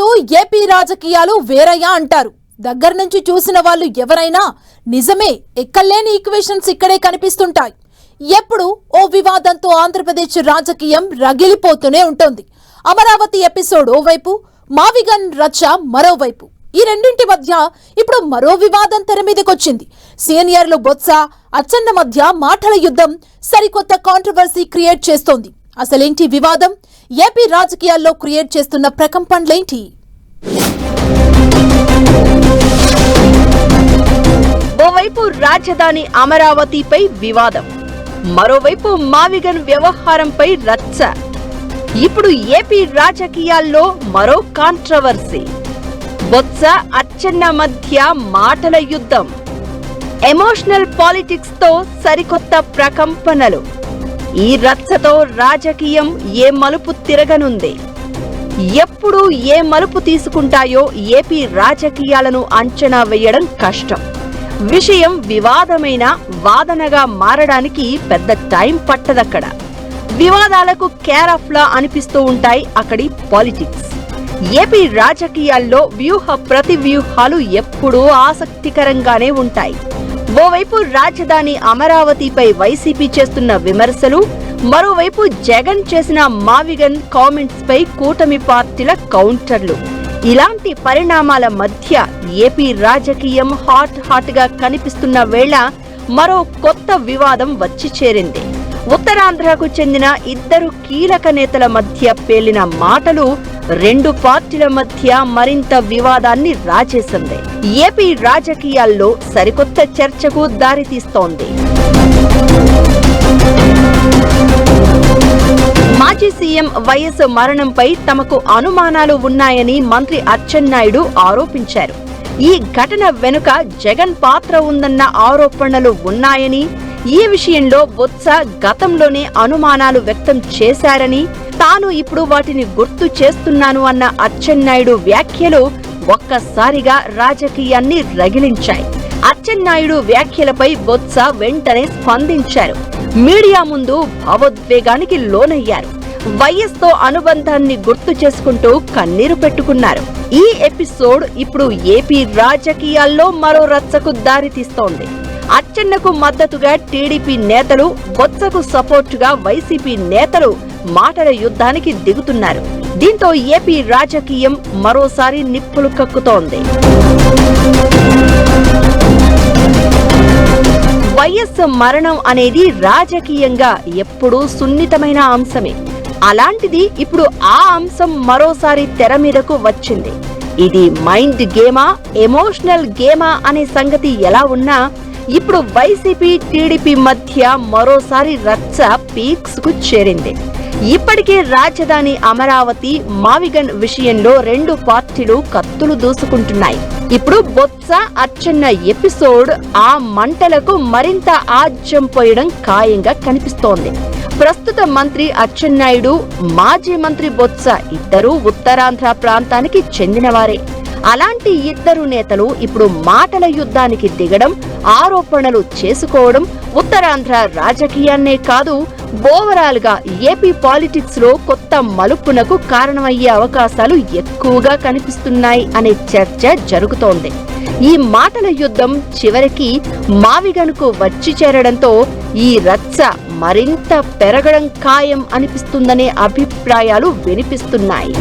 కాదు ఏపీ రాజకీయాలు వేరయ్యా అంటారు. దగ్గర నుంచి చూసిన వాళ్ళు ఎవరైనా నిజమే, ఎక్కలేని ఈక్వేషన్స్ ఇక్కడే కనిపిస్తుంటాయి. ఎప్పుడు ఓ వివాదంతో ఆంధ్రప్రదేశ్ రాజకీయం రగిలిపోతూనే ఉంటుంది. అమరావతి ఎపిసోడ్ ఓవైపు, మావిగన్ రచ్చ మరోవైపు. ఈ రెండింటి మధ్య ఇప్పుడు మరో వివాదం తెర మీదకొచ్చింది. సీనియర్లు బొత్స, అచ్చెన్న మధ్య మాటల యుద్ధం సరికొత్త కాంట్రవర్సీ క్రియేట్ చేస్తోంది. అసలేంటి వివాదం? ఏపీ రాజకీయాల్లో క్రియేట్ చేస్తున్న ప్రకంపనలేంటి? ఓవైపు రాజధాని అమరావతిపై వివాదం, మరోవైపు మావిగన్ వ్యవహారంపై రచ్చ. ఇప్పుడు ఏపీ రాజకీయాల్లో మరో కాంట్రవర్సీ. బొత్స, అచ్చెన్న మధ్య మాటల యుద్ధం, ఎమోషనల్ పాలిటిక్స్ తో సరికొత్త ప్రకంపనలు. ఈ రచ్చతో రాజకీయం ఏ మలుపు తిరగనుంది? ఎప్పుడు ఏ మలుపు తీసుకుంటాయో ఏపీ రాజకీయాలను అంచనా వేయడం కష్టం. విషయం వివాదమైన వాదనగా మారడానికి పెద్ద టైం పట్టదక్కడ. వివాదాలకు కేర్ ఆఫ్ లా అనిపిస్తూ ఉంటాయి అక్కడి పాలిటిక్స్. ఏపీ రాజకీయాల్లో వ్యూహ ప్రతివ్యూహాలు ఎప్పుడూ ఆసక్తికరంగానే ఉంటాయి. ఓవైపు రాజధాని అమరావతిపై వైసీపీ చేస్తున్న విమర్శలు, మరోవైపు జగన్ చేసిన మావిగన్ కామెంట్స్ పై కూటమి పార్టీల కౌంటర్లు. ఇలాంటి పరిణామాల మధ్య ఏపీ రాజకీయం హాట్ గా కనిపిస్తున్న వేళ మరో కొత్త వివాదం వచ్చి చేరింది. ఉత్తరాంధ్రకు చెందిన ఇద్దరు కీలక నేతల మధ్య పేలిన మాటలు రెండు పార్టీల మధ్య మరింత వివాదాన్ని రాజేసింది. ఏపీ రాజకీయాల్లో సరికొత్త చర్చకు దారితీస్తోంది. మాజీ సీఎం వైఎస్ మరణంపై తమకు అనుమానాలు ఉన్నాయని మంత్రి అచ్చెన్నాయుడు ఆరోపించారు. ఈ ఘటన వెనుక జగన్ పాత్ర ఉందన్న ఆరోపణలు ఉన్నాయని, ఈ విషయంలో బొత్స గతంలోనే అనుమానాలు వ్యక్తం చేశారని, తాను ఇప్పుడు వాటిని గుర్తు చేస్తున్నాను అన్న అచ్చెన్నాయుడు వ్యాఖ్యలు ఒక్కసారిగా రాజకీయాన్ని రగిలించాయి. అచ్చెన్నాయుడు వ్యాఖ్యలపై బొత్స వెంటనే స్పందించారు. మీడియా ముందు భావోద్వేగానికి లోనయ్యారు. వైఎస్ తో అనుబంధాన్ని గుర్తు చేసుకుంటూ కన్నీరు పెట్టుకున్నారు. ఈ ఎపిసోడ్ ఇప్పుడు ఏపీ రాజకీయాల్లో మరో రచ్చకు దారితీస్తోంది. అచ్చెన్నకు మద్దతుగా టీడీపీ నేతలు, బొత్సకు సపోర్టుగా వైసీపీ నేతలు మాటల యుద్ధానికి దిగుతున్నారు. దీంతో ఏపీ రాజకీయం మరోసారి నిప్పులు కక్కుతోంది. వైఎస్ మరణం అనేది రాజకీయంగా ఎప్పుడూ సున్నితమైన అంశమే. అలాంటిది ఇప్పుడు ఆ అంశం మరోసారి తెర మీదకు వచ్చింది. ఇది మైండ్ గేమా, ఎమోషనల్ గేమా అనే సంగతి ఎలా ఉన్నా, ఇప్పుడు వైసీపీ టీడీపీ మధ్య మరోసారి రచ్చ పీక్స్ కు చేరింది. ఇప్పటికే రాజధాని అమరావతి, మావిగన్ విషయంలో రెండు పార్టీలు కత్తులు దూసుకుంటున్నాయి. ఇప్పుడు బొత్స, అచ్చెన్న ఎపిసోడ్ ఆ మంటలకు మరింత ఆజ్యం పోయడం ఖాయంగా కనిపిస్తోంది. ప్రస్తుత మంత్రి అచ్చెన్నాయుడు, మాజీ మంత్రి బొత్స ఇద్దరూ ఉత్తరాంధ్ర ప్రాంతానికి చెందినవారే. అలాంటి ఇద్దరు నేతలు ఇప్పుడు మాటల యుద్ధానికి దిగడం, ఆరోపణలు చేసుకోవడం ఉత్తరాంధ్ర రాజకీయాన్నే కాదు, ఓవరాల్ గా ఏపీ పాలిటిక్స్ లో కొత్త మలుపునకు కారణమయ్యే అవకాశాలు ఎక్కువగా కనిపిస్తున్నాయి అనే చర్చ జరుగుతోంది. ఈ మాటల యుద్ధం చివరికి మావిగన్ కు వచ్చి చేరడంతో ఈ రచ్చ మరింత పెరగడం ఖాయం అనిపిస్తుందనే అభిప్రాయాలు వినిపిస్తున్నాయి.